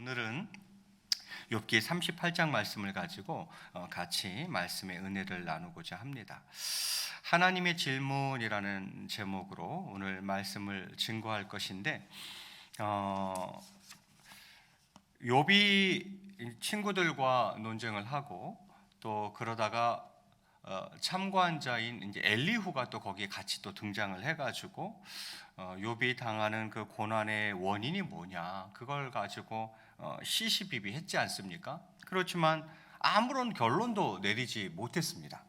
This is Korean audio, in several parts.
오늘은 욥기 38장 말씀을 가지고 같이 말씀의 은혜를 나누고자 합니다. 하나님의 질문이라는 제목으로 오늘 말씀을 증거할 것인데, 욥이 친구들과 논쟁을 하고 또 그러다가 참관자인 이제 엘리후가 또 거기에 같이 또 등장을 해가지고 욥이 당하는 그 고난의 원인이 뭐냐, 그걸 가지고 시시비비했지 않습니까? 그렇지만 아무런 결론도 내리지 못했습니다.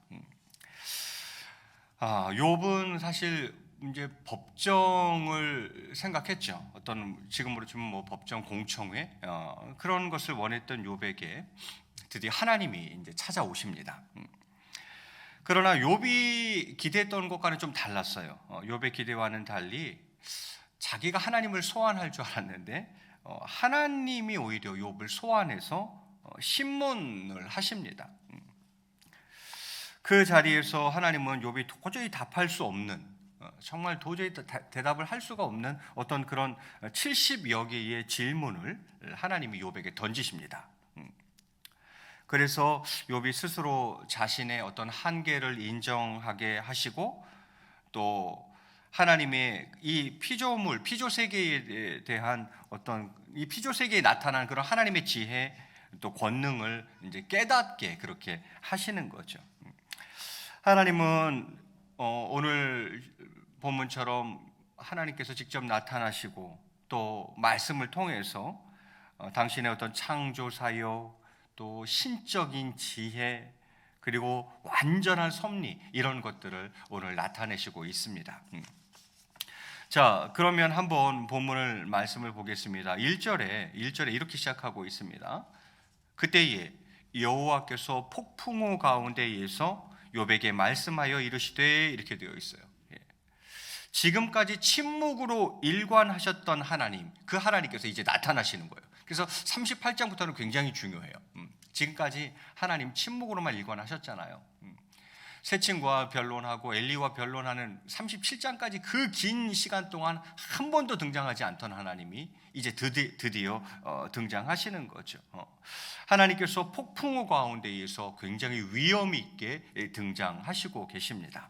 욥은 사실 이제 법정을 생각했죠. 어떤 지금으로 치면 뭐 법정 공청회 그런 것을 원했던 욥에게 드디어 하나님이 이제 찾아오십니다. 그러나 욥이 기대했던 것과는 좀 달랐어요. 욥의 기대와는 달리 자기가 하나님을 소환할 줄 알았는데 하나님이 오히려 욥을 소환해서 신문을 하십니다. 그 자리에서 하나님은 욥이 도저히 답할 수 없는, 정말 도저히 대답을 할 수가 없는 어떤 그런 70여 개의 질문을 하나님이 욥에게 던지십니다. 그래서 욥이 스스로 자신의 어떤 한계를 인정하게 하시고, 또 하나님의 이 피조물, 피조 세계에 대한 어떤 이 피조 세계에 나타난 그런 하나님의 지혜, 또 권능을 이제 깨닫게 그렇게 하시는 거죠. 하나님은 오늘 본문처럼 하나님께서 직접 나타나시고 또 말씀을 통해서 당신의 어떤 창조 사역, 또 신적인 지혜, 그리고 완전한 섭리, 이런 것들을 오늘 나타내시고 있습니다. 자, 그러면 한번 본문을 말씀을 보겠습니다. 1절에 이렇게 시작하고 있습니다. 그때에 여호와께서 폭풍우 가운데에서 욥에게 말씀하여 이르시되, 이렇게 되어 있어요. 지금까지 침묵으로 일관하셨던 하나님, 그 하나님께서 이제 나타나시는 거예요. 그래서 38장부터는 굉장히 중요해요. 지금까지 하나님 침묵으로만 일관하셨잖아요. 세친과 변론하고 엘리와 변론하는 37장까지 그 긴 시간 동안 한 번도 등장하지 않던 하나님이 이제 드디어 등장하시는 거죠. 하나님께서 폭풍우 가운데에서 굉장히 위험 있게 등장하시고 계십니다.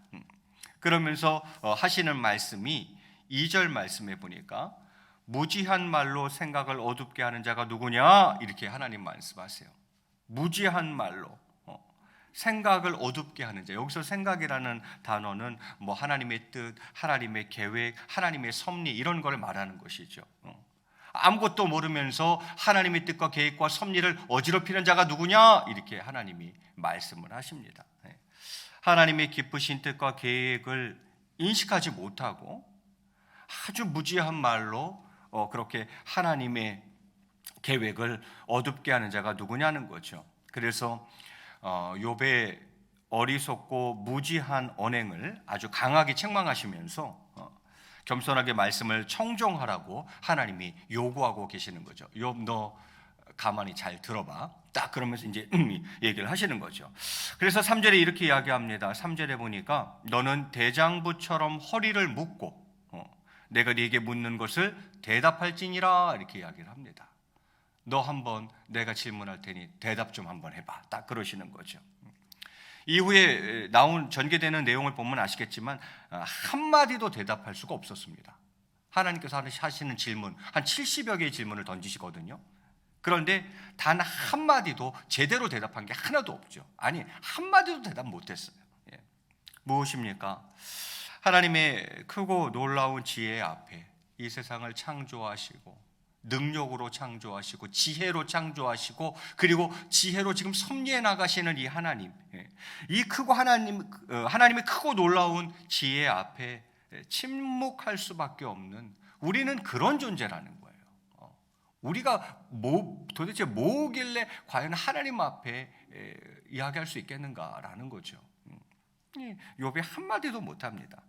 그러면서 하시는 말씀이 2절 말씀에 보니까 무지한 말로 생각을 어둡게 하는 자가 누구냐, 이렇게 하나님 말씀하세요. 무지한 말로 생각을 어둡게 하는 자. 여기서 생각이라는 단어는 뭐 하나님의 뜻, 하나님의 계획, 하나님의 섭리, 이런 걸 말하는 것이죠. 아무것도 모르면서 하나님의 뜻과 계획과 섭리를 어지럽히는 자가 누구냐, 이렇게 하나님이 말씀을 하십니다. 하나님의 깊으신 뜻과 계획을 인식하지 못하고 아주 무지한 말로 그렇게 하나님의 계획을 어둡게 하는 자가 누구냐는 거죠. 그래서 욥의 어리석고 무지한 언행을 아주 강하게 책망하시면서 겸손하게 말씀을 청종하라고 하나님이 요구하고 계시는 거죠. 욥, 너 가만히 잘 들어봐. 딱 그러면서 이제 얘기를 하시는 거죠. 그래서 3절에 이렇게 이야기합니다. 3절에 보니까 너는 대장부처럼 허리를 묶고 내가 네게 묻는 것을 대답할지니라, 이렇게 이야기를 합니다. 너 한번 내가 질문할 테니 대답 좀 한번 해봐. 딱 그러시는 거죠. 이후에 전개되는 내용을 보면 아시겠지만 한마디도 대답할 수가 없었습니다. 하나님께서 하시는 질문, 한 70여 개의 질문을 던지시거든요. 그런데 단 한마디도 제대로 대답한 게 하나도 없죠. 아니, 한마디도 대답 못했어요. 무엇입니까? 하나님의 크고 놀라운 지혜 앞에 이 세상을 창조하시고 능력으로 창조하시고 지혜로 창조하시고 그리고 지혜로 지금 섭리해 나가시는 이 하나님, 이 크고 하나님의 크고 놀라운 지혜 앞에 침묵할 수밖에 없는 우리는 그런 존재라는 거예요. 우리가 도대체 뭐길래 과연 하나님 앞에 이야기할 수 있겠는가라는 거죠. 욥이 한마디도 못합니다.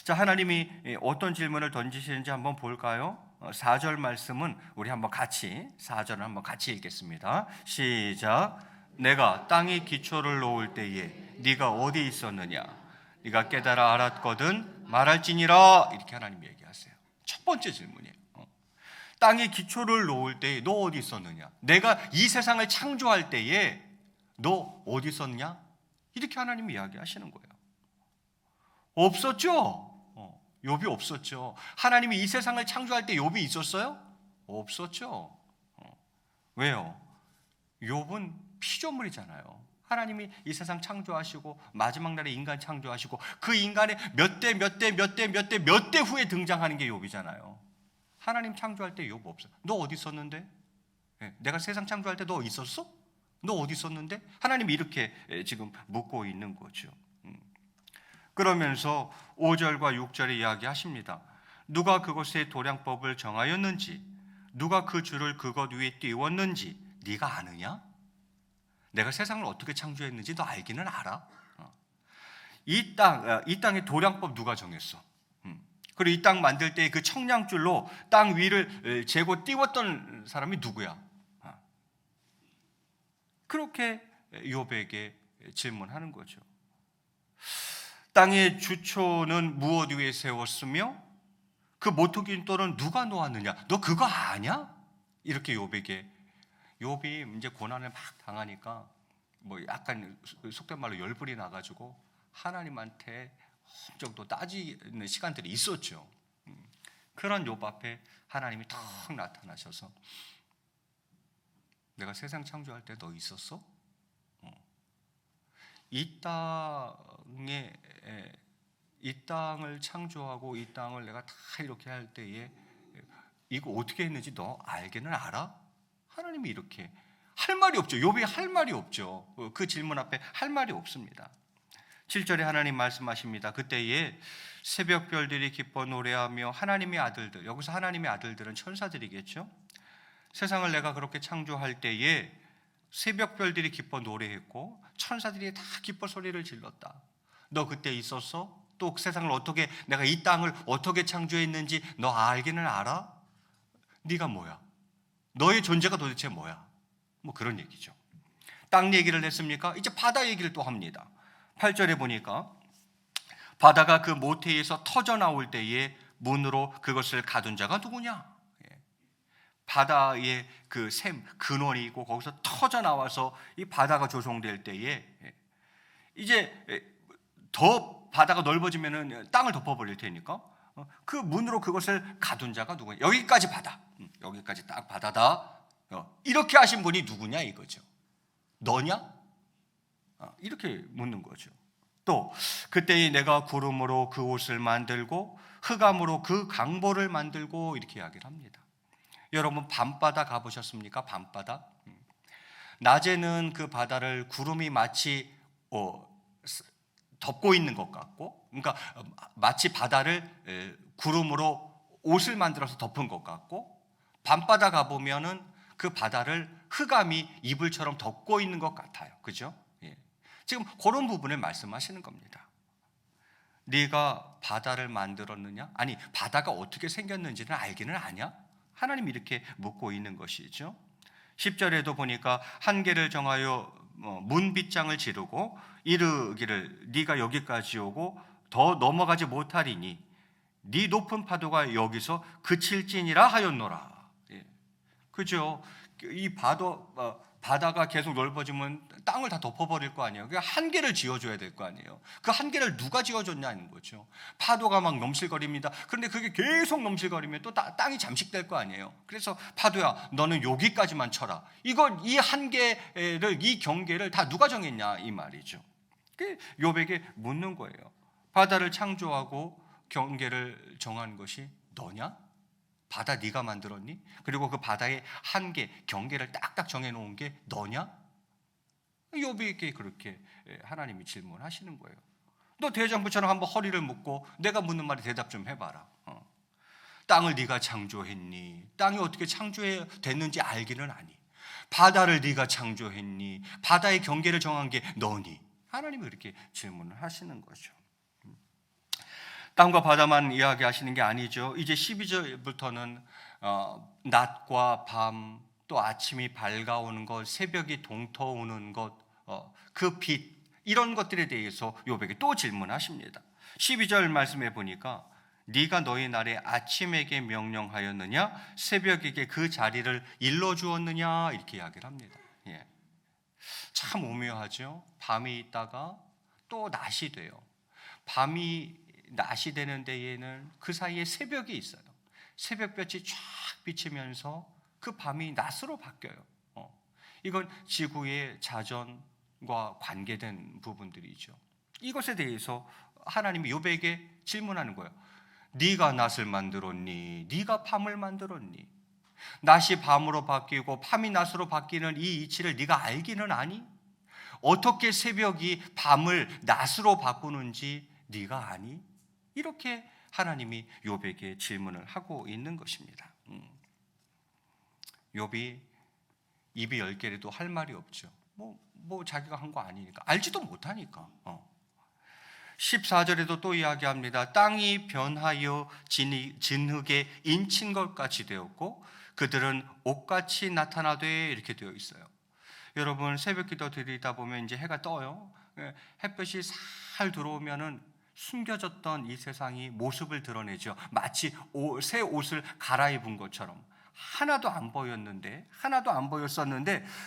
자, 하나님이 어떤 질문을 던지시는지 한번 볼까요? 4절 말씀은 우리 한번 같이 4절을 한번 같이 읽겠습니다. 시작. 내가 땅에 기초를 놓을 때에 네가 어디 있었느냐? 네가 깨달아 알았거든 말할지니라, 이렇게 하나님이 얘기하세요. 첫 번째 질문이에요. 땅에 기초를 놓을 때에 너 어디 있었느냐? 내가 이 세상을 창조할 때에 너 어디 있었냐? 이렇게 하나님이 이야기하시는 거예요. 없었죠? 욥이 없었죠. 하나님이 이 세상을 창조할 때 욥이 있었어요? 없었죠. 왜요? 욥은 피조물이잖아요. 하나님이 이 세상 창조하시고 마지막 날에 인간 창조하시고 그 인간의 몇 대 후에 등장하는 게 욥이잖아요. 하나님 창조할 때 욥 없어요. 너 어디 있었는데? 내가 세상 창조할 때 너 있었어? 너 어디 있었는데? 하나님이 이렇게 지금 묻고 있는 거죠. 그러면서 5절과 6절에 이야기하십니다. 누가 그곳에 도량법을 정하였는지, 누가 그 줄을 그것 위에 띄웠는지 네가 아느냐? 내가 세상을 어떻게 창조했는지 너 알기는 알아? 이 땅의 도량법 누가 정했어? 그리고 이 땅 만들 때 그 청량줄로 땅 위를 재고 띄웠던 사람이 누구야? 그렇게 욥에게 질문하는 거죠. 땅의 주초는 무엇 위에 세웠으며 그 모퉁이돌은 누가 놓았느냐? 너 그거 아냐? 이렇게 욥이 이제 고난을 막 당하니까 뭐 약간 속된 말로 열불이 나가지고 하나님한테 엄청 또 따지는 시간들이 있었죠. 그런 욥 앞에 하나님이 턱 나타나셔서 내가 세상 창조할 때 너 있었어? 이 땅을 창조하고 이 땅을 내가 다 이렇게 할 때에 이거 어떻게 했는지 너 알기는 알아? 하나님이 이렇게 할 말이 없죠. 욥이 할 말이 없죠. 그 질문 앞에 할 말이 없습니다. 7절에 하나님 말씀하십니다. 그때에 새벽 별들이 기뻐 노래하며 하나님의 아들들, 여기서 하나님의 아들들은 천사들이겠죠. 세상을 내가 그렇게 창조할 때에 새벽 별들이 기뻐 노래했고 천사들이 다 기뻐 소리를 질렀다. 너 그때 있었어? 또 세상을 어떻게, 내가 이 땅을 어떻게 창조했는지 너 알기는 알아? 네가 뭐야? 너의 존재가 도대체 뭐야? 뭐 그런 얘기죠. 땅 얘기를 했습니까? 이제 바다 얘기를 또 합니다. 8절에 보니까 바다가 그 모태에서 터져 나올 때에 문으로 그것을 가둔 자가 누구냐? 바다의 그 샘, 근원이 있고 거기서 터져 나와서 이 바다가 조성될 때에 이제 더 바다가 넓어지면은 땅을 덮어버릴 테니까 그 문으로 그것을 가둔 자가 누구냐? 여기까지 바다, 여기까지 딱 바다다. 이렇게 하신 분이 누구냐 이거죠. 너냐? 이렇게 묻는 거죠. 또 그때에 내가 구름으로 그 옷을 만들고 흑암으로 그 강보를 만들고 이렇게 이야기를 합니다. 여러분 밤바다 가보셨습니까? 밤바다? 낮에는 그 바다를 구름이 마치 덮고 있는 것 같고, 그러니까 마치 바다를 구름으로 옷을 만들어서 덮은 것 같고, 밤바다 가보면은 그 바다를 흑암이 이불처럼 덮고 있는 것 같아요. 그죠? 예. 지금 그런 부분을 말씀하시는 겁니다. 네가 바다를 만들었느냐? 아니 바다가 어떻게 생겼는지는 알기는 아냐? 하나님이 이렇게 묻고 있는 것이죠. 10절에도 보니까 한계를 정하여 문빗장을 지르고 이르기를 네가 여기까지 오고 더 넘어가지 못하리니 네 높은 파도가 여기서 그칠지니라 하였노라. 예. 그죠? 이 바다가 계속 넓어지면 땅을 다 덮어버릴 거 아니에요. 그러니까 한계를 지어줘야 될 거 아니에요. 그 한계를 누가 지어줬냐는 거죠. 파도가 막 넘실거립니다. 그런데 그게 계속 넘실거리면 또 땅이 잠식될 거 아니에요. 그래서 파도야, 너는 여기까지만 쳐라. 이 한계를, 이 경계를 다 누가 정했냐 이 말이죠. 욥에게 묻는 거예요. 바다를 창조하고 경계를 정한 것이 너냐? 바다 네가 만들었니? 그리고 그 바다의 한계, 경계를 딱딱 정해놓은 게 너냐? 욥에게 그렇게 하나님이 질문하시는 거예요. 너 대장부처럼 한번 허리를 묶고 내가 묻는 말에 대답 좀 해봐라. 땅을 네가 창조했니? 땅이 어떻게 창조됐는지 알기는 아니? 바다를 네가 창조했니? 바다의 경계를 정한 게 너니? 하나님이 그렇게 질문을 하시는 거죠. 땅과 바다만 이야기하시는 게 아니죠. 이제 12절부터는 낮과 밤, 또 아침이 밝아오는 것, 새벽이 동터오는 것, 그 빛, 이런 것들에 대해서 욥에게 또 질문하십니다. 12절 말씀해 보니까 네가 너희 날에 아침에게 명령하였느냐 새벽에게 그 자리를 일러주었느냐 이렇게 이야기를 합니다. 예. 참 오묘하죠. 밤이 있다가 또 낮이 돼요. 밤이 낮이 되는 데에는 그 사이에 새벽이 있어요. 새벽볕이 쫙 비치면서 그 밤이 낮으로 바뀌어요. 이건 지구의 자전과 관계된 부분들이죠. 이것에 대해서 하나님이 욥에게 질문하는 거예요. 네가 낮을 만들었니? 네가 밤을 만들었니? 낮이 밤으로 바뀌고 밤이 낮으로 바뀌는 이 이치를 네가 알기는 아니? 어떻게 새벽이 밤을 낮으로 바꾸는지 네가 아니? 이렇게 하나님이 욥에게 질문을 하고 있는 것입니다. 욥이 입이 10개라도 할 말이 없죠. 뭐 자기가 한 거 아니니까. 알지도 못하니까. 14절에도 또 이야기합니다. 땅이 변하여 진흙에 인친 것 같이 되었고 그들은 옷같이 나타나되 이렇게 되어 있어요. 여러분 새벽 기도 드리다 보면 이제 해가 떠요. 햇볕이 살 들어오면은 숨겨졌던 이 세상이 모습을 드러내죠. 마치 새 옷을 갈아입은 것처럼. 하나도 안 보였었는데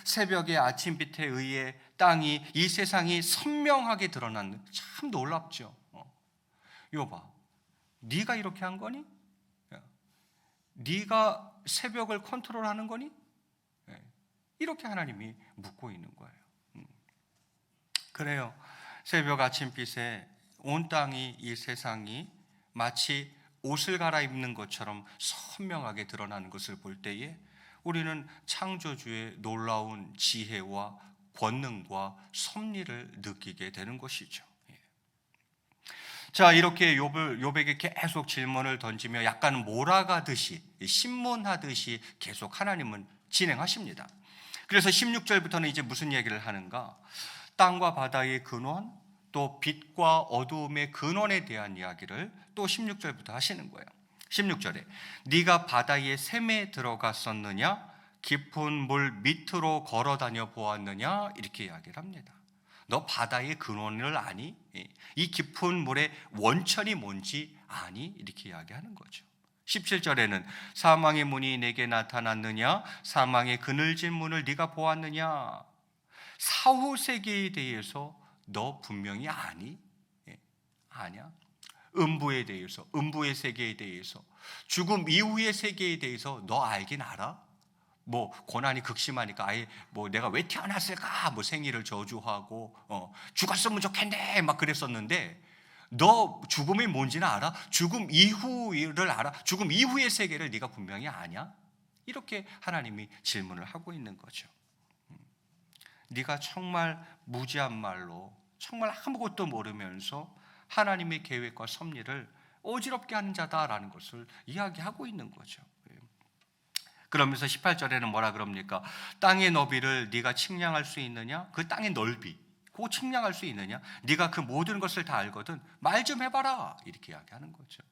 새벽의 아침빛에 의해 땅이 이 세상이 선명하게 드러나는 참 놀랍죠. 욥아, 네가 이렇게 한 거니? 네가 새벽을 컨트롤하는 거니? 이렇게 하나님이 묻고 있는 거예요. 그래요. 새벽 아침빛에 온 땅이 이 세상이 마치 옷을 갈아입는 것처럼 선명하게 드러나는 것을 볼 때에 우리는 창조주의 놀라운 지혜와 권능과 섭리를 느끼게 되는 것이죠. 자, 이렇게 욥에게 계속 질문을 던지며 약간 몰아가듯이 신문하듯이 계속 하나님은 진행하십니다. 그래서 16절부터는 이제 무슨 얘기를 하는가? 땅과 바다의 근원, 또 빛과 어두움의 근원에 대한 이야기를 또 16절부터 하시는 거예요. 16절에 네가 바다의 샘에 들어갔었느냐? 깊은 물 밑으로 걸어다녀 보았느냐? 이렇게 이야기를 합니다. 너 바다의 근원을 아니? 이 깊은 물의 원천이 뭔지 아니? 이렇게 이야기하는 거죠. 17절에는 사망의 문이 내게 나타났느냐? 사망의 그늘진 문을 네가 보았느냐? 사후 세계에 대해서 너 분명히 아니? 아냐? 음부에 대해서, 음부의 세계에 대해서, 죽음 이후의 세계에 대해서 너 알긴 알아? 뭐 고난이 극심하니까 아예 뭐 내가 왜 태어났을까? 뭐 생일을 저주하고 죽었으면 좋겠네 막 그랬었는데 너 죽음이 뭔지는 알아? 죽음 이후를 알아? 죽음 이후의 세계를 네가 분명히 아냐? 이렇게 하나님이 질문을 하고 있는 거죠. 네가 정말 무지한 말로 정말 아무것도 모르면서 하나님의 계획과 섭리를 어지럽게 하는 자다라는 것을 이야기하고 있는 거죠. 그러면서 18절에는 뭐라 그럽니까? 땅의 너비를 네가 측량할 수 있느냐? 그 땅의 넓이 그거 측량할 수 있느냐? 네가 그 모든 것을 다 알거든 말 좀 해봐라 이렇게 이야기하는 거죠.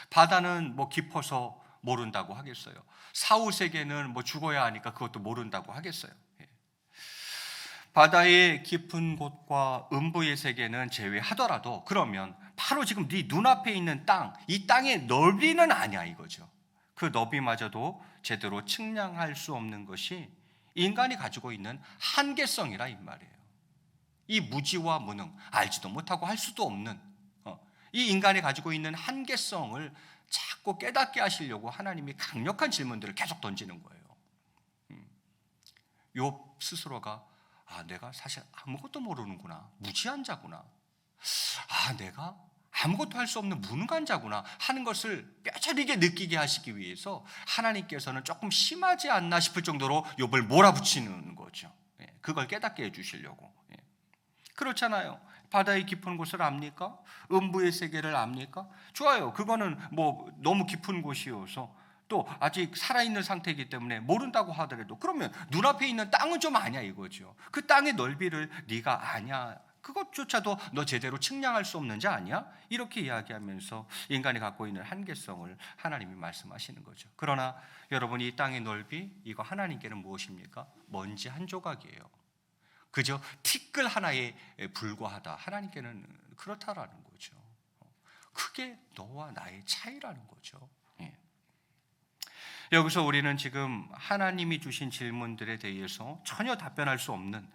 바다는 뭐 깊어서 모른다고 하겠어요. 사후 세계는 뭐 죽어야 하니까 그것도 모른다고 하겠어요. 바다의 깊은 곳과 음부의 세계는 제외하더라도 그러면 바로 지금 네 눈앞에 있는 땅, 이 땅의 넓이는 아니야 이거죠. 그 너비마저도 제대로 측량할 수 없는 것이 인간이 가지고 있는 한계성이라 이 말이에요. 이 무지와 무능, 알지도 못하고 할 수도 없는 이 인간이 가지고 있는 한계성을 자꾸 깨닫게 하시려고 하나님이 강력한 질문들을 계속 던지는 거예요. 욥 스스로가 내가 사실 아무것도 모르는구나, 무지한 자구나, 내가 아무것도 할 수 없는 무능한 자구나 하는 것을 뼈저리게 느끼게 하시기 위해서 하나님께서는 조금 심하지 않나 싶을 정도로 욥을 몰아붙이는 거죠. 그걸 깨닫게 해주시려고. 그렇잖아요. 바다의 깊은 곳을 압니까? 음부의 세계를 압니까? 좋아요. 그거는 뭐 너무 깊은 곳이어서 또 아직 살아있는 상태이기 때문에 모른다고 하더라도 그러면 눈앞에 있는 땅은 좀 아냐 이거죠. 그 땅의 넓이를 네가 아냐? 그것조차도 너 제대로 측량할 수 없는 자 아니야? 이렇게 이야기하면서 인간이 갖고 있는 한계성을 하나님이 말씀하시는 거죠. 그러나 여러분 이 땅의 넓이 이거 하나님께는 무엇입니까? 먼지 한 조각이에요. 그저 티끌 하나에 불과하다. 하나님께는 그렇다라는 거죠. 그게 너와 나의 차이라는 거죠. 예. 여기서 우리는 지금 하나님이 주신 질문들에 대해서 전혀 답변할 수 없는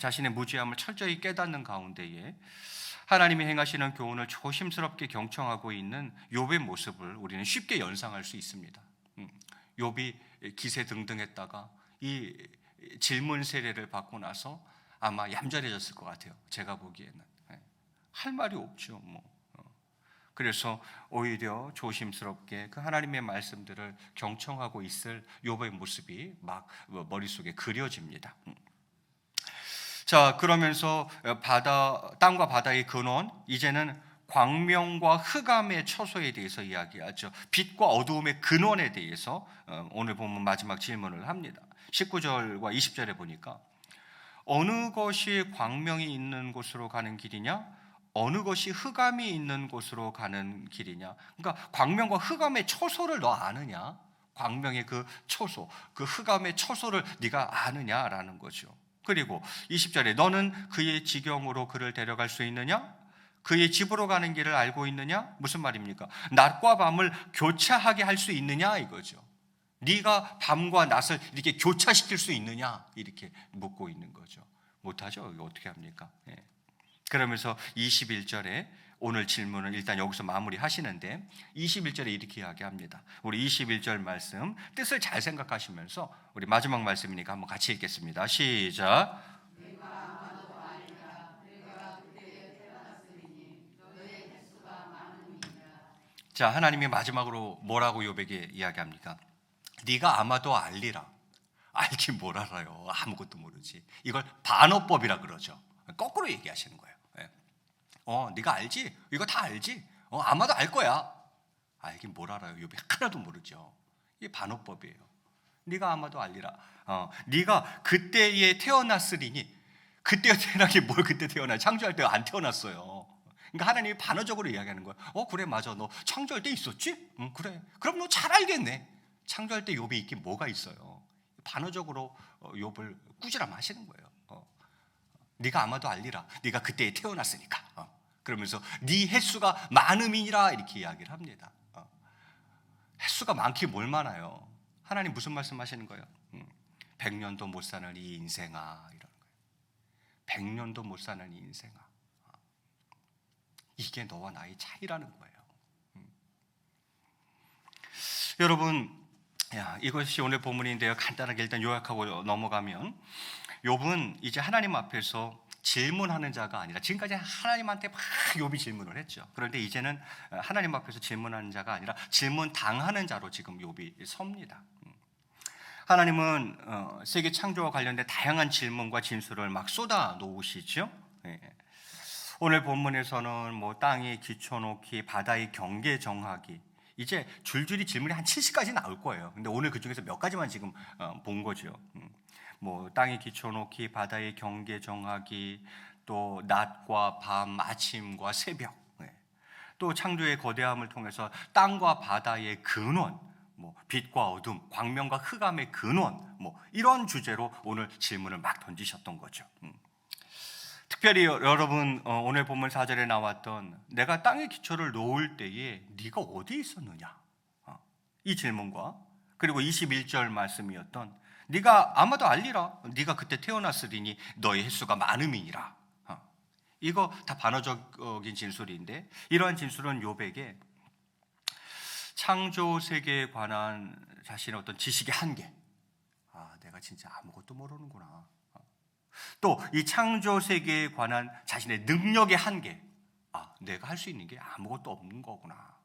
자신의 무지함을 철저히 깨닫는 가운데에 하나님이 행하시는 교훈을 조심스럽게 경청하고 있는 욥의 모습을 우리는 쉽게 연상할 수 있습니다. 욥이 기세등등했다가 이 질문 세례를 받고 나서 아마 얌전해졌을 것 같아요. 제가 보기에는 할 말이 없죠. 그래서 오히려 조심스럽게 그 하나님의 말씀들을 경청하고 있을 욥의 모습이 막 머릿속에 그려집니다. 자, 그러면서 땅과 바다의 근원, 이제는 광명과 흑암의 처소에 대해서 이야기하죠. 빛과 어두움의 근원에 대해서 오늘 보면 마지막 질문을 합니다. 19절과 20절에 보니까 어느 것이 광명이 있는 곳으로 가는 길이냐? 어느 것이 흑암이 있는 곳으로 가는 길이냐? 그러니까 광명과 흑암의 처소를 너 아느냐? 광명의 그 처소, 그 흑암의 처소를 네가 아느냐라는 거죠. 그리고 20절에 너는 그의 지경으로 그를 데려갈 수 있느냐? 그의 집으로 가는 길을 알고 있느냐? 무슨 말입니까? 낮과 밤을 교차하게 할 수 있느냐 이거죠. 네가 밤과 낮을 이렇게 교차시킬 수 있느냐? 이렇게 묻고 있는 거죠. 못하죠. 이거 어떻게 합니까? 예. 그러면서 21절에 오늘 질문을 일단 여기서 마무리하시는데 21절에 이렇게 이야기합니다. 우리 21절 말씀 뜻을 잘 생각하시면서 우리 마지막 말씀이니까 한번 같이 읽겠습니다. 시작. 자, 하나님이 마지막으로 뭐라고 욥에게 이야기합니까? 네가 아마도 알리라. 알긴 뭘 알아요. 아무것도 모르지. 이걸 반어법이라 그러죠. 거꾸로 얘기하시는 거예요. 네가 알지? 이거 다 알지? 아마도 알 거야. 알긴 뭘 알아요. 욥이 하나도 모르죠. 이게 반어법이에요. 네가 아마도 알리라. 네가 그때에 태어났으리니, 그때에 태어난 게 뭘 그때 태어나? 창조할 때 안 태어났어요. 그러니까 하나님이 반어적으로 이야기하는 거예요. 그래 맞아. 너 창조할 때 있었지? 그래. 그럼 너 잘 알겠네. 창조할 때 욥이 있긴 뭐가 있어요. 반어적으로 욥을 꾸지람하시는 거예요. 네가 아마도 알리라. 네가 그때에 태어났으니까. 그러면서 네 횟수가 많음이니라 이렇게 이야기를 합니다. 횟수가 많긴 뭘 많아요. 하나님 무슨 말씀하시는 거예요? 100년도 못 사는 이 인생아 이런 거예요. 100년도 못 사는 이 인생아. 이게 너와 나의 차이라는 거예요. 여러분, 이것이 오늘 본문인데요. 간단하게 일단 요약하고 넘어가면 욥은 이제 하나님 앞에서 질문하는 자가 아니라 지금까지 하나님한테 막 욥이 질문을 했죠. 그런데 이제는 하나님 앞에서 질문하는 자가 아니라 질문 당하는 자로 지금 욥이 섭니다. 하나님은 세계 창조와 관련된 다양한 질문과 진술을 막 쏟아 놓으시죠. 오늘 본문에서는 뭐 땅이 기초 놓기, 바다의 경계 정하기, 이제 줄줄이 질문이 한 70가지 나올 거예요. 근데 오늘 그 중에서 몇 가지만 지금 본 거죠. 뭐 땅의 기초 놓기, 바다의 경계 정하기, 또 낮과 밤, 아침과 새벽, 또 창조의 거대함을 통해서 땅과 바다의 근원, 뭐 빛과 어둠, 광명과 흑암의 근원, 뭐 이런 주제로 오늘 질문을 막 던지셨던 거죠. 특별히 여러분 오늘 본문 4절에 나왔던 내가 땅의 기초를 놓을 때에 네가 어디에 있었느냐, 이 질문과 그리고 21절 말씀이었던 네가 아마도 알리라. 네가 그때 태어났으리니 너의 횟수가 많음이니라. 이거 다 반어적인 진술인데 이러한 진술은 욥에게 창조 세계에 관한 자신의 어떤 지식의 한계, 내가 진짜 아무것도 모르는구나. 또 이 창조 세계에 관한 자신의 능력의 한계, 내가 할 수 있는 게 아무것도 없는 거구나.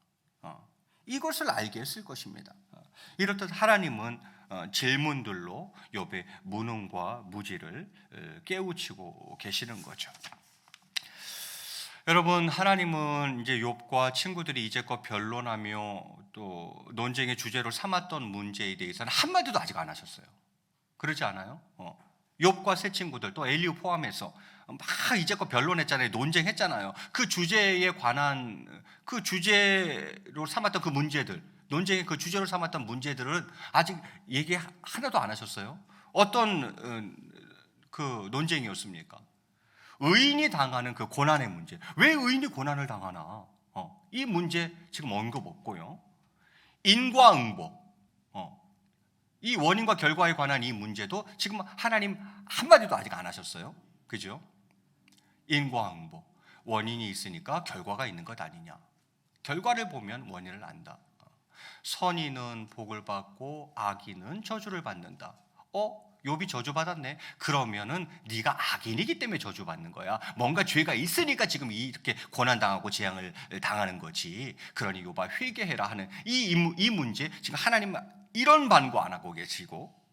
이것을 알게 했을 것입니다. 이렇듯 하나님은 질문들로 욥의 무능과 무지를 깨우치고 계시는 거죠. 여러분, 하나님은 이제 욥과 친구들이 이제껏 변론하며 또 논쟁의 주제로 삼았던 문제에 대해서는 한마디도 아직 안 하셨어요. 그러지 않아요? 욥과 세 친구들, 또 엘리후 포함해서 막 이제껏 변론했잖아요. 논쟁했잖아요. 그 주제에 관한, 그 주제로 삼았던 그 문제들, 논쟁의 그 주제로 삼았던 문제들은 아직 얘기 하나도 안 하셨어요. 어떤 그 논쟁이었습니까? 의인이 당하는 그 고난의 문제. 왜 의인이 고난을 당하나? 이 문제 지금 언급 없고요. 인과응보, 이 원인과 결과에 관한 이 문제도 지금 하나님 한마디도 아직 안 하셨어요. 그죠? 인과응보, 원인이 있으니까 결과가 있는 것 아니냐. 결과를 보면 원인을 안다. 선인은 복을 받고 악인은 저주를 받는다. 욥이 저주받았네. 그러면은 네가 악인이기 때문에 저주받는 거야. 뭔가 죄가 있으니까 지금 이렇게 고난당하고 재앙을 당하는 거지. 그러니 욥아 회개해라 하는 이 문제, 지금 하나님 이런 반고 안 하고 계시고,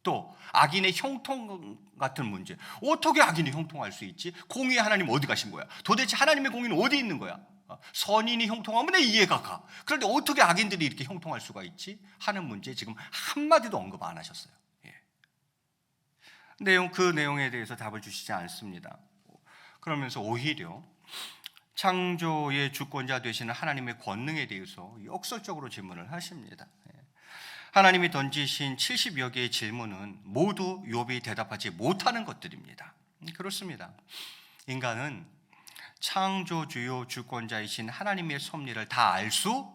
또 악인의 형통 같은 문제, 어떻게 악인이 형통할 수 있지? 공의의 하나님 어디 가신 거야? 도대체 하나님의 공의는 어디 있는 거야? 선인이 형통하면 내 이해가 가. 그런데 어떻게 악인들이 이렇게 형통할 수가 있지? 하는 문제 지금 한마디도 언급 안 하셨어요. 그 내용에 대해서 답을 주시지 않습니다. 그러면서 오히려 창조의 주권자 되시는 하나님의 권능에 대해서 역설적으로 질문을 하십니다. 하나님이 던지신 70여 개의 질문은 모두 욥이 대답하지 못하는 것들입니다. 그렇습니다. 인간은 창조주요 주권자이신 하나님의 섭리를 다 알 수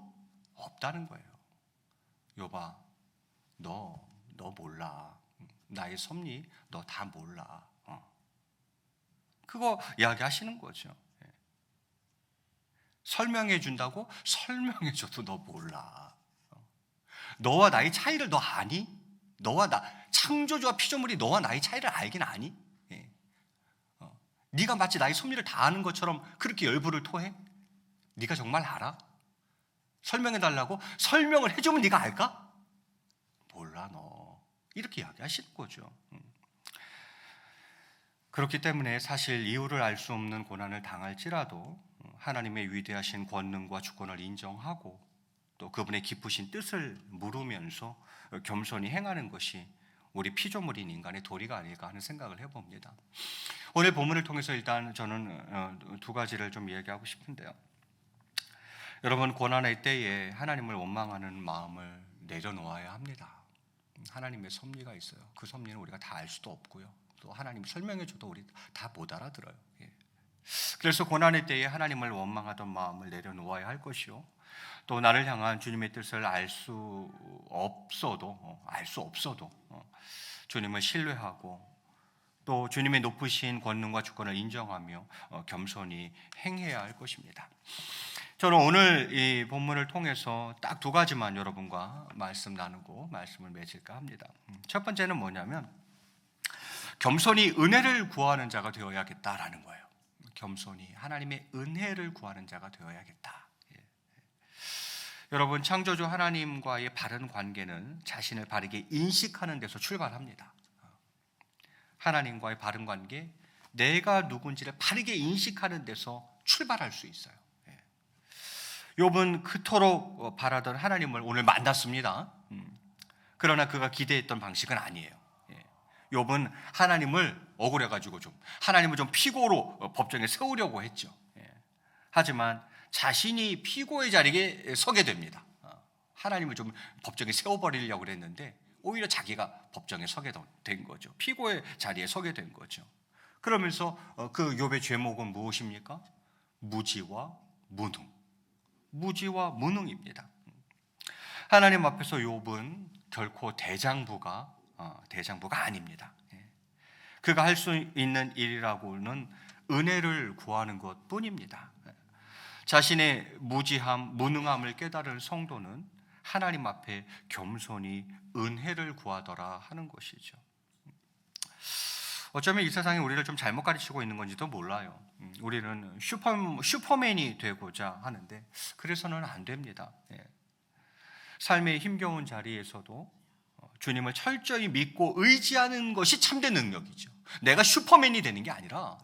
없다는 거예요. 욥아, 너 몰라. 나의 섭리 너 다 몰라. 그거 이야기하시는 거죠. 설명해 준다고? 설명해 줘도 너 몰라. 너와 나의 차이를 너 아니? 너와 나, 창조주와 피조물이 너와 나의 차이를 알긴 아니? 네가 마치 나의 섭리를 다 아는 것처럼 그렇게 열불을 토해? 네가 정말 알아? 설명해 달라고? 설명을 해주면 네가 알까? 몰라 너. 이렇게 이야기하시는 거죠. 그렇기 때문에 사실 이유를 알 수 없는 고난을 당할지라도 하나님의 위대하신 권능과 주권을 인정하고 또 그분의 깊으신 뜻을 물으면서 겸손히 행하는 것이 우리 피조물인 인간의 도리가 아닐까 하는 생각을 해봅니다. 오늘 본문을 통해서 일단 저는 두 가지를 좀 얘기하고 싶은데요. 여러분, 고난의 때에 하나님을 원망하는 마음을 내려놓아야 합니다. 하나님의 섭리가 있어요. 그 섭리는 우리가 다 알 수도 없고요. 또 하나님 설명해줘도 우리 다 못 알아들어요. 그래서 고난의 때에 하나님을 원망하던 마음을 내려놓아야 할 것이요. 또 나를 향한 주님의 뜻을 알 수 없어도 주님을 신뢰하고 또 주님의 높으신 권능과 주권을 인정하며 겸손히 행해야 할 것입니다. 저는 오늘 이 본문을 통해서 딱 두 가지만 여러분과 말씀 나누고 말씀을 맺을까 합니다. 첫 번째는 뭐냐면 겸손히 은혜를 구하는 자가 되어야겠다라는 거예요. 겸손히 하나님의 은혜를 구하는 자가 되어야겠다. 여러분, 창조주 하나님과의 바른 관계는 자신을 바르게 인식하는 데서 출발합니다. 하나님과의 바른 관계, 내가 누군지를 바르게 인식하는 데서 출발할 수 있어요. 욥은 그토록 바라던 하나님을 오늘 만났습니다. 그러나 그가 기대했던 방식은 아니에요. 욥은 하나님을 억울해가지고 하나님을 좀 피고로 법정에 세우려고 했죠. 하지만 자신이 피고의 자리에 서게 됩니다. 하나님을 좀 법정에 세워버리려고 했는데 오히려 자기가 법정에 서게 된 거죠. 피고의 자리에 서게 된 거죠. 그러면서 그 욥의 죄목은 무엇입니까? 무지와 무능입니다. 하나님 앞에서 욥은 결코 대장부가 아닙니다. 그가 할 수 있는 일이라고는 은혜를 구하는 것뿐입니다. 자신의 무지함, 무능함을 깨달은 성도는 하나님 앞에 겸손히 은혜를 구하더라 하는 것이죠. 어쩌면 이 세상이 우리를 좀 잘못 가르치고 있는 건지도 몰라요. 우리는 슈퍼맨이 되고자 하는데 그래서는 안 됩니다. 삶의 힘겨운 자리에서도 주님을 철저히 믿고 의지하는 것이 참된 능력이죠. 내가 슈퍼맨이 되는 게 아니라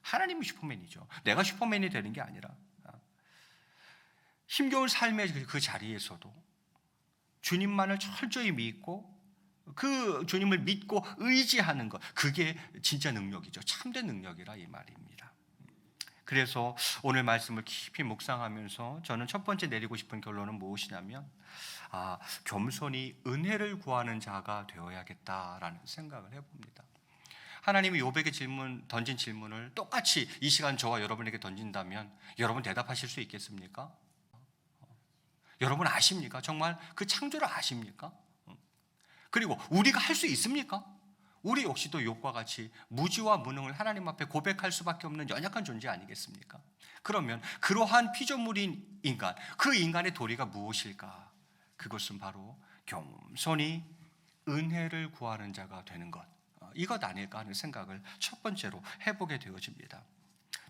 하나님이 슈퍼맨이죠. 내가 슈퍼맨이 되는 게 아니라 힘겨운 삶의 그 자리에서도 주님만을 철저히 믿고 그 주님을 믿고 의지하는 것, 그게 진짜 능력이죠. 참된 능력이라 이 말입니다. 그래서 오늘 말씀을 깊이 묵상하면서 저는 첫 번째 내리고 싶은 결론은 무엇이냐면 겸손히 은혜를 구하는 자가 되어야겠다라는 생각을 해봅니다. 하나님이 욥에게 던진 질문을 똑같이 이 시간 저와 여러분에게 던진다면 여러분 대답하실 수 있겠습니까? 여러분 아십니까? 정말 그 창조를 아십니까? 그리고 우리가 할 수 있습니까? 우리 역시도 욥과 같이 무지와 무능을 하나님 앞에 고백할 수밖에 없는 연약한 존재 아니겠습니까? 그러면 그러한 피조물인 인간, 그 인간의 도리가 무엇일까? 그것은 바로 겸손히 은혜를 구하는 자가 되는 것, 이것 아닐까 하는 생각을 첫 번째로 해보게 되어집니다.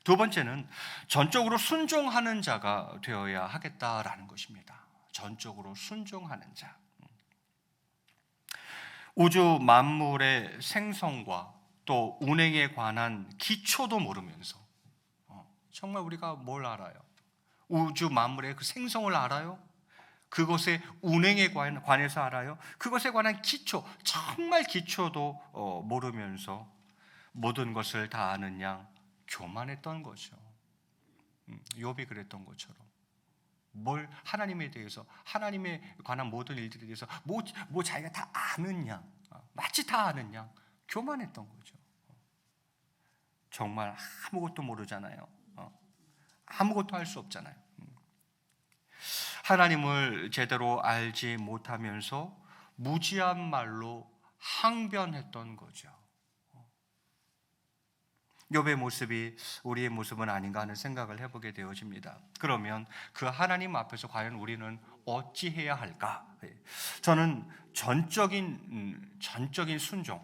두 번째는 전적으로 순종하는 자가 되어야 하겠다라는 것입니다. 전적으로 순종하는 자. 우주 만물의 생성과 또 운행에 관한 기초도 모르면서 정말 우리가 뭘 알아요? 우주 만물의 그 생성을 알아요? 그것의 운행에 관해서 알아요? 그것에 관한 기초, 정말 기초도 모르면서 모든 것을 다 아는 양 교만했던 거죠. 욥이 그랬던 것처럼 뭘 하나님에 대해서, 하나님에 관한 모든 일들에 대해서 뭐 자기가 다 아는 양, 마치 다 아는 양 교만했던 거죠. 정말 아무것도 모르잖아요. 아무것도 할 수 없잖아요. 하나님을 제대로 알지 못하면서 무지한 말로 항변했던 거죠. 욥의 모습이 우리의 모습은 아닌가 하는 생각을 해보게 되어집니다. 그러면 그 하나님 앞에서 과연 우리는 어찌해야 할까? 저는 전적인 순종,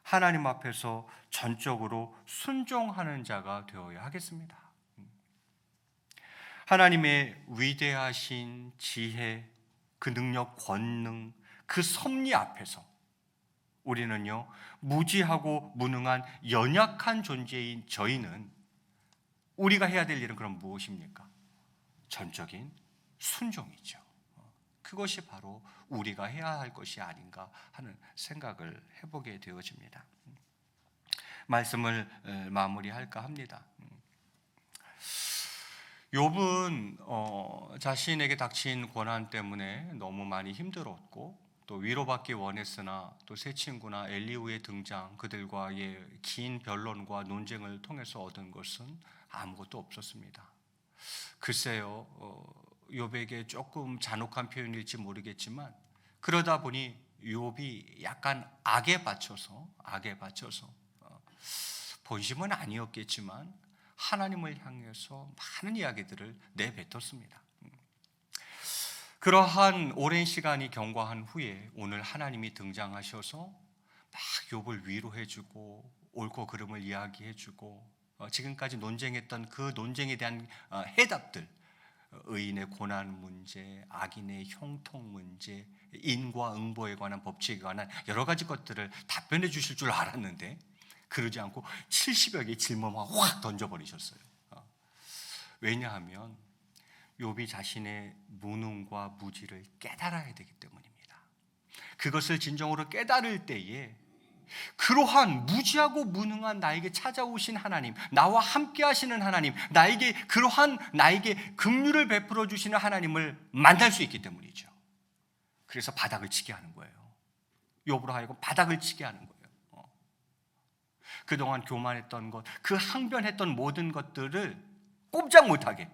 하나님 앞에서 전적으로 순종하는 자가 되어야 하겠습니다. 하나님의 위대하신 지혜, 그 능력, 권능, 그 섭리 앞에서 우리는요, 무지하고 무능한 연약한 존재인 저희는 우리가 해야 될 일은 그럼 무엇입니까? 전적인 순종이죠. 그것이 바로 우리가 해야 할 것이 아닌가 하는 생각을 해보게 되어집니다. 말씀을 마무리할까 합니다. 욥은 자신에게 닥친 고난 때문에 너무 많이 힘들었고 또 위로받기 원했으나 또 새 친구나 엘리후의 등장, 그들과의 긴 변론과 논쟁을 통해서 얻은 것은 아무것도 없었습니다. 글쎄요, 욥에게 조금 잔혹한 표현일지 모르겠지만 그러다 보니 욥이 약간 악에 받쳐서 본심은 아니었겠지만 하나님을 향해서 많은 이야기들을 내뱉었습니다. 그러한 오랜 시간이 경과한 후에 오늘 하나님이 등장하셔서 막 욥을 위로해주고 옳고 그름을 이야기해주고 지금까지 논쟁했던 그 논쟁에 대한 해답들, 의인의 고난 문제, 악인의 형통 문제, 인과 응보에 관한 법칙에 관한 여러 가지 것들을 답변해 주실 줄 알았는데 그러지 않고 70여 개의 질문만 확 던져버리셨어요. 왜냐하면 욥이 자신의 무능과 무지를 깨달아야 되기 때문입니다. 그것을 진정으로 깨달을 때에 그러한 무지하고 무능한 나에게 찾아오신 하나님, 나와 함께 하시는 하나님, 나에게 긍휼을 베풀어 주시는 하나님을 만날 수 있기 때문이죠. 그래서 바닥을 치게 하는 거예요. 욥으로 하여금 바닥을 치게 하는 거예요. 그동안 교만했던 것, 그 항변했던 모든 것들을 꼼짝 못하게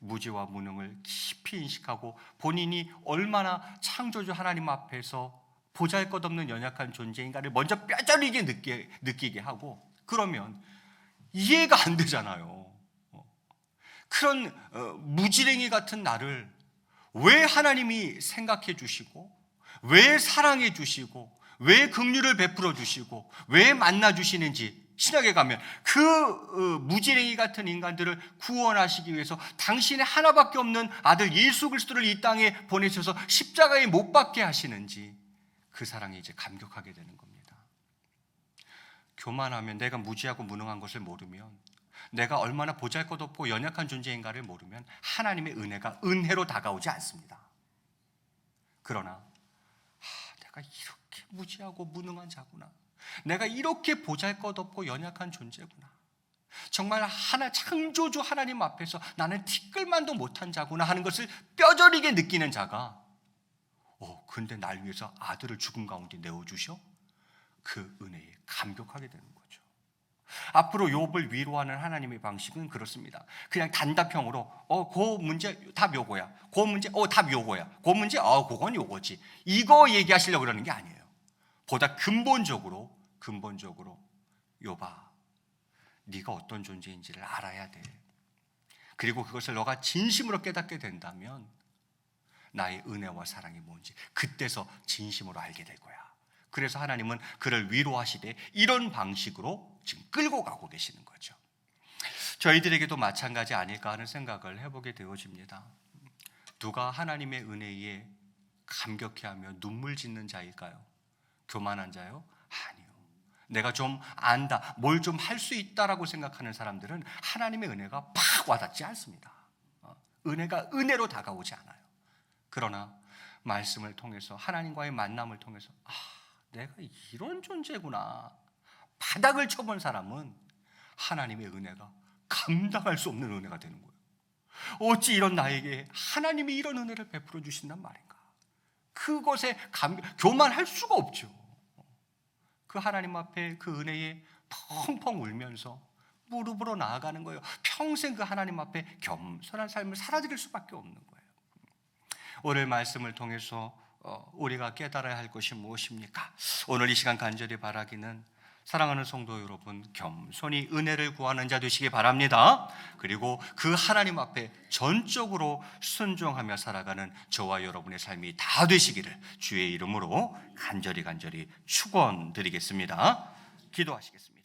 무지와 무능을 깊이 인식하고 본인이 얼마나 창조주 하나님 앞에서 보잘것없는 연약한 존재인가를 먼저 뼈저리게 느끼게 하고, 그러면 이해가 안 되잖아요. 그런 무지랭이 같은 나를 왜 하나님이 생각해 주시고, 왜 사랑해 주시고, 왜 긍휼을 베풀어 주시고, 왜 만나 주시는지 신약에 가면 그 무지랭이 같은 인간들을 구원하시기 위해서 당신의 하나밖에 없는 아들 예수 그리스도를 이 땅에 보내셔서 십자가에 못 박게 하시는지 그 사랑에 이제 감격하게 되는 겁니다. 교만하면, 내가 무지하고 무능한 것을 모르면, 내가 얼마나 보잘것없고 연약한 존재인가를 모르면 하나님의 은혜가 은혜로 다가오지 않습니다. 그러나 내가 이렇게 무지하고 무능한 자구나, 내가 이렇게 보잘것없고 연약한 존재구나, 정말 창조주 하나님 앞에서 나는 티끌만도 못한 자구나 하는 것을 뼈저리게 느끼는 자가 근데 날 위해서 아들을 죽음 가운데 내어주셔? 그 은혜에 감격하게 되는 거죠. 앞으로 욥을 위로하는 하나님의 방식은 그렇습니다. 그냥 단답형으로 그 문제 답 요거야. 그 문제 답 요거야. 그 문제 그건 요거지. 이거 얘기하시려고 그러는 게 아니에요. 보다 근본적으로 욥아, 네가 어떤 존재인지를 알아야 돼. 그리고 그것을 너가 진심으로 깨닫게 된다면 나의 은혜와 사랑이 뭔지 그때서 진심으로 알게 될 거야. 그래서 하나님은 그를 위로하시되 이런 방식으로 지금 끌고 가고 계시는 거죠. 저희들에게도 마찬가지 아닐까 하는 생각을 해보게 되어집니다. 누가 하나님의 은혜에 감격해하며 눈물 짓는 자일까요? 교만한 자요? 아니요. 내가 좀 안다, 뭘 좀 할 수 있다라고 생각하는 사람들은 하나님의 은혜가 팍 와닿지 않습니다. 은혜가 은혜로 다가오지 않아요. 그러나 말씀을 통해서, 하나님과의 만남을 통해서 내가 이런 존재구나, 바닥을 쳐본 사람은 하나님의 은혜가 감당할 수 없는 은혜가 되는 거예요. 어찌 이런 나에게 하나님이 이런 은혜를 베풀어 주신단 말인가. 그것에 교만할 수가 없죠. 그 하나님 앞에 그 은혜에 펑펑 울면서 무릎으로 나아가는 거예요. 평생 그 하나님 앞에 겸손한 삶을 살아드릴 수밖에 없는 거예요. 오늘 말씀을 통해서 우리가 깨달아야 할 것이 무엇입니까? 오늘 이 시간 간절히 바라기는, 사랑하는 성도 여러분, 겸손히 은혜를 구하는 자 되시기 바랍니다. 그리고 그 하나님 앞에 전적으로 순종하며 살아가는 저와 여러분의 삶이 다 되시기를 주의 이름으로 간절히 축원드리겠습니다. 기도하시겠습니다.